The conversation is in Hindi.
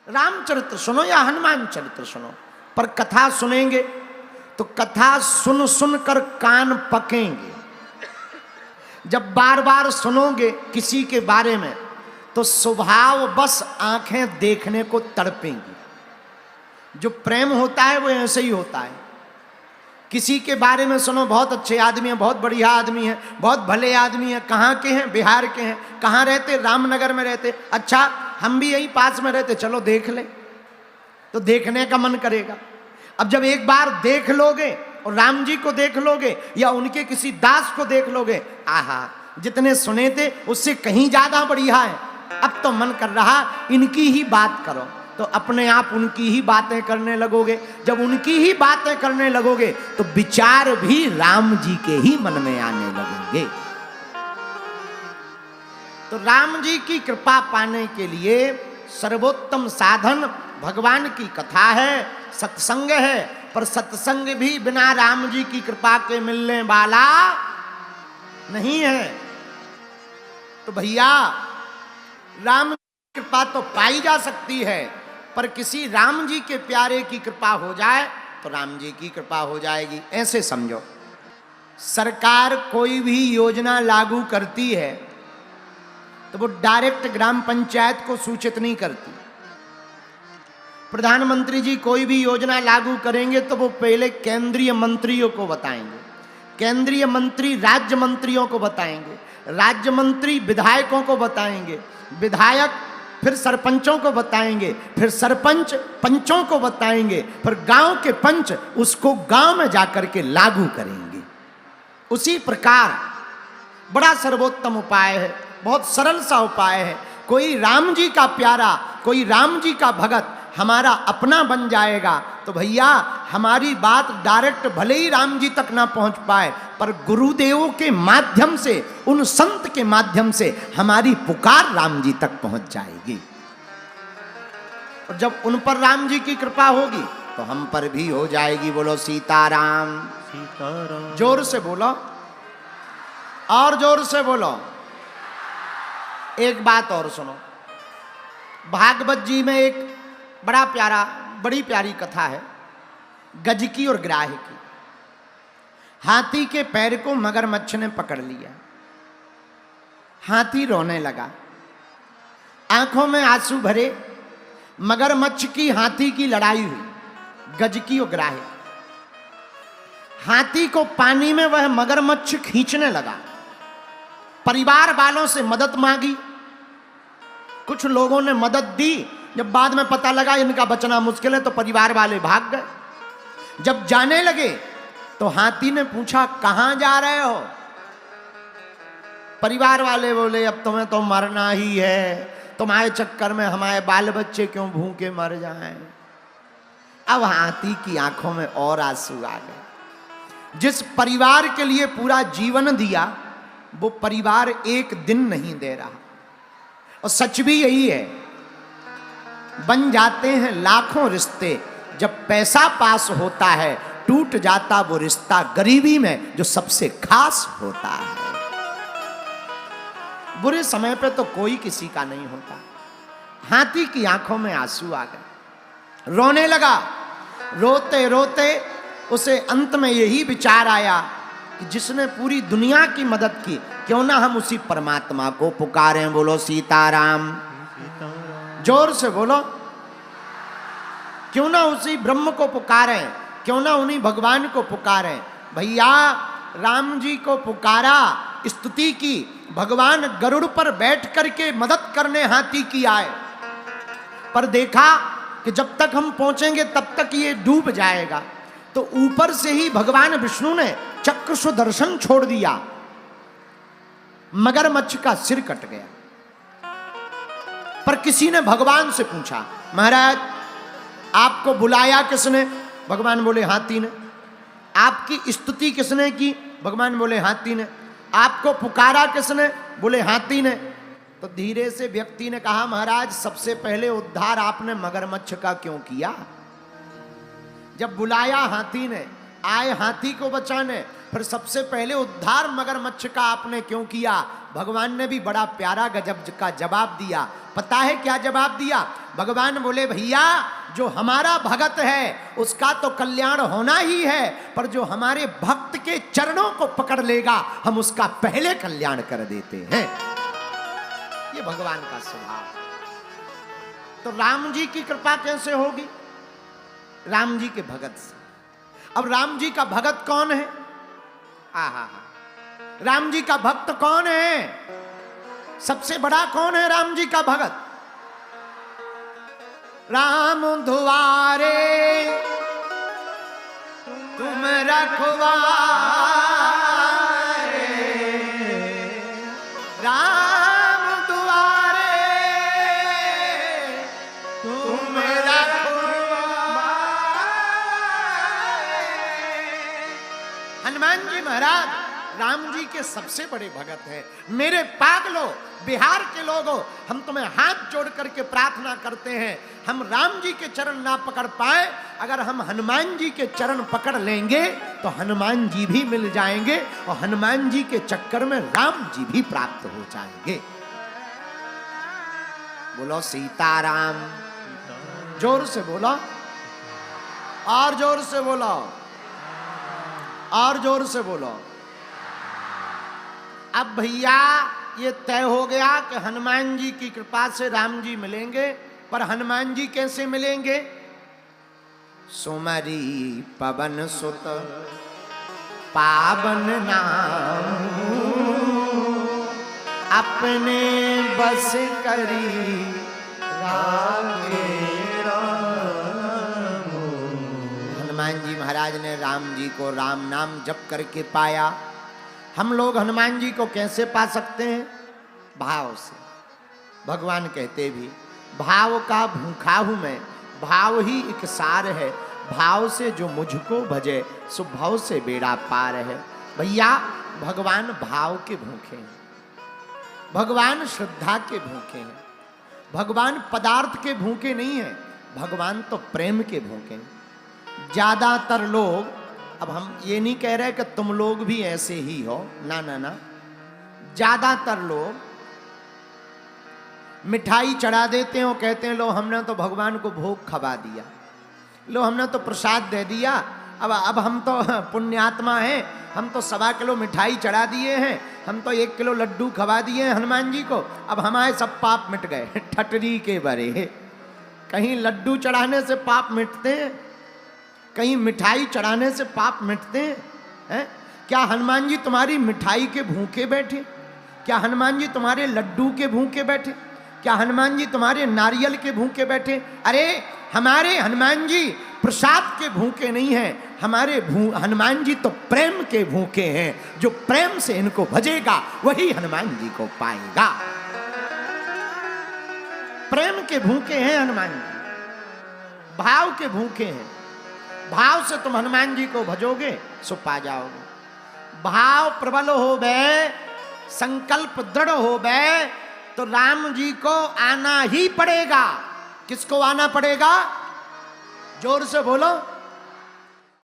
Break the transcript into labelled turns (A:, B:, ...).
A: रामचरित्र सुनो या हनुमान चरित्र सुनो, पर कथा सुनेंगे तो कथा सुन सुन कर कान पकेंगे। जब बार बार सुनोगे किसी के बारे में तो स्वभाव बस आंखें देखने को तड़पेंगी। जो प्रेम होता है वो ऐसे ही होता है। किसी के बारे में सुनो, बहुत अच्छे आदमी हैं, बहुत बढ़िया आदमी हैं, बहुत भले आदमी हैं, कहाँ के हैं, बिहार के हैं, कहाँ रहते, रामनगर में रहते, अच्छा हम भी यहीं पास में रहते, चलो देख ले, तो देखने का मन करेगा। अब जब एक बार देख लोगे और राम जी को देख लोगे या उनके किसी दास को देख लोगे, आहा जितने सुने थे उससे कहीं ज्यादा बढ़िया है, अब तो मन कर रहा इनकी ही बात करो, तो अपने आप उनकी ही बातें करने लगोगे। जब उनकी ही बातें करने लगोगे तो विचार भी राम जी के ही मन में आने लगेंगे। तो राम जी की कृपा पाने के लिए सर्वोत्तम साधन भगवान की कथा है, सत्संग है, पर सत्संग भी बिना राम जी की कृपा के मिलने वाला नहीं है। तो भैया राम की कृपा तो पाई जा सकती है, पर किसी राम जी के प्यारे की कृपा हो जाए तो राम जी की कृपा हो जाएगी। ऐसे समझो, सरकार कोई भी योजना लागू करती है तो वो डायरेक्ट ग्राम पंचायत को सूचित नहीं करती। प्रधानमंत्री जी कोई भी योजना लागू करेंगे तो वो पहले केंद्रीय मंत्रियों को बताएंगे, केंद्रीय मंत्री राज्य मंत्रियों को बताएंगे, राज्य मंत्री विधायकों को बताएंगे, विधायक फिर सरपंचों को बताएंगे, फिर सरपंच पंचों को बताएंगे, फिर गांव के पंच उसको गांव में जाकर के लागू करेंगे। उसी प्रकार बड़ा सर्वोत्तम उपाय है, बहुत सरल सा उपाय है। कोई राम जी का प्यारा, कोई राम जी का भगत हमारा अपना बन जाएगा तो भैया हमारी बात डायरेक्ट भले ही राम जी तक ना पहुंच पाए, पर गुरुदेवों के माध्यम से, उन संत के माध्यम से हमारी पुकार राम जी तक पहुंच जाएगी। और जब उन पर राम जी की कृपा होगी तो हम पर भी हो जाएगी। बोलो सीताराम, सीताराम। जोर से बोलो, और जोर से बोलो। एक बात और सुनो, भागवत जी में एक बड़ी प्यारी कथा है, गज की और ग्राह की। हाथी के पैर को मगरमच्छ ने पकड़ लिया, हाथी रोने लगा, आंखों में आंसू भरे। मगरमच्छ की हाथी की लड़ाई हुई, गज की और ग्राह। हाथी को पानी में वह मगरमच्छ खींचने लगा। परिवार वालों से मदद मांगी, कुछ लोगों ने मदद दी। जब बाद में पता लगा इनका बचना मुश्किल है तो परिवार वाले भाग गए। जब जाने लगे तो हाथी ने पूछा कहां जा रहे हो? परिवार वाले बोले अब तुम्हें तो मरना ही है, तुम्हारे चक्कर में हमारे बाल बच्चे क्यों भूखे मर जाएं। अब हाथी की आंखों में और आंसू आ गए। जिस परिवार के लिए पूरा जीवन दिया वो परिवार एक दिन नहीं दे रहा। और सच भी यही है, बन जाते हैं लाखों रिश्ते, जब पैसा पास होता है टूट जाता वो रिश्ता गरीबी में जो सबसे खास होता है। बुरे समय पे तो कोई किसी का नहीं होता। हाथी की आंखों में आंसू आ गए, रोने लगा। रोते रोते उसे अंत में यही विचार आया कि जिसने पूरी दुनिया की मदद की, क्यों ना हम उसी परमात्मा को पुकारें। बोलो सीताराम, जोर से बोलो। क्यों ना उसी ब्रह्म को पुकारें, क्यों ना उन्हीं भगवान को पुकारें। भैया राम जी को पुकारा, स्तुति की, भगवान गरुड़ पर बैठ करके मदद करने हाथी की आए, पर देखा कि जब तक हम पहुंचेंगे तब तक ये डूब जाएगा। तो ऊपर से ही भगवान विष्णु ने चक्र सुदर्शन छोड़ दिया, मगरमच्छ का सिर कट गया। पर किसी ने भगवान से पूछा, महाराज आपको बुलाया किसने? भगवान बोले हाथी ने। आपकी स्तुति किसने की? भगवान बोले हाथी ने। आपको पुकारा किसने? बोले हाथी ने। तो धीरे से व्यक्ति ने कहा, महाराज सबसे पहले उद्धार आपने मगरमच्छ का क्यों किया? जब बुलाया हाथी ने, आए हाथी को बचाने, फिर सबसे पहले उद्धार मगरमच्छ का आपने क्यों किया? भगवान ने भी बड़ा प्यारा गजब का जवाब दिया, पता है क्या जवाब दिया? भगवान बोले भैया जो हमारा भगत है उसका तो कल्याण होना ही है, पर जो हमारे भक्त के चरणों को पकड़ लेगा हम उसका पहले कल्याण कर देते हैं। ये भगवान का स्वभाव। तो राम जी की कृपा कैसे होगी? राम जी के भगत से। अब राम जी का भगत कौन है? आहा, राम जी का भक्त कौन है? सबसे बड़ा कौन है राम जी का भगत? राम दुआरे तुम रखवारे, राम दुआरे तुम रखवारे। हनुमान जी महाराज राम जी के सबसे बड़े भगत हैं। मेरे पागलों, बिहार के लोगों, हम तुम्हें हाथ जोड़ करके प्रार्थना करते हैं, हम राम जी के चरण ना पकड़ पाए, अगर हम हनुमान जी के चरण पकड़ लेंगे तो हनुमान जी भी मिल जाएंगे और हनुमान जी के चक्कर में राम जी भी प्राप्त हो जाएंगे। बोलो सीताराम। जोर से बोलो, और जोर से बोलो, और जोर से बोलो। अब भैया ये तय हो गया कि हनुमान जी की कृपा से राम जी मिलेंगे, पर हनुमान जी कैसे मिलेंगे? सुमरी पवन सुत पावन नाम, अपने बस करी रागे राम। हनुमान जी महाराज ने राम जी को राम नाम जप करके पाया। हम लोग हनुमान जी को कैसे पा सकते हैं? भाव से। भगवान कहते भी भाव का भूखा हूं मैं, भाव ही एक सार है, भाव से जो मुझको भजे सो भाव से बेड़ा पार है। भैया भगवान भाव के भूखे हैं, भगवान श्रद्धा के भूखे हैं, भगवान पदार्थ के भूखे नहीं है, भगवान तो प्रेम के भूखे हैं। ज्यादातर लोग, अब हम ये नहीं कह रहे कि तुम लोग भी ऐसे ही हो, ना ना ना, ज्यादातर लोग मिठाई चढ़ा देते हो, कहते हैं लो हमने तो भगवान को भोग खवा दिया, लो हमने तो प्रसाद दे दिया, अब हम तो पुण्यात्मा हैं, हम तो 1.25 किलो मिठाई चढ़ा दिए हैं, हम तो 1 किलो लड्डू खवा दिए हैं हनुमान जी को, अब हमारे सब पाप मिट गए। ठटरी के बरे। कहीं लड्डू चढ़ाने से पाप मिटते हैं, कहीं मिठाई चढ़ाने से पाप मिटते हैं? क्या हनुमान जी तुम्हारी मिठाई के भूखे बैठे? क्या हनुमान जी तुम्हारे लड्डू के भूखे बैठे? क्या हनुमान जी तुम्हारे नारियल के भूखे बैठे? अरे हमारे हनुमान जी प्रसाद के भूखे नहीं हैं, हमारे हनुमान जी तो प्रेम के भूखे हैं। जो प्रेम से इनको भजेगा वही हनुमान जी को पाएगा। प्रेम के भूखे हैं हनुमान जी, भाव के भूखे हैं। भाव से तुम हनुमान जी को भजोगे सो पा जाओगे। भाव प्रबल हो गए, संकल्प दृढ़ हो गए तो राम जी को आना ही पड़ेगा। किसको आना पड़ेगा? जोर से बोलो।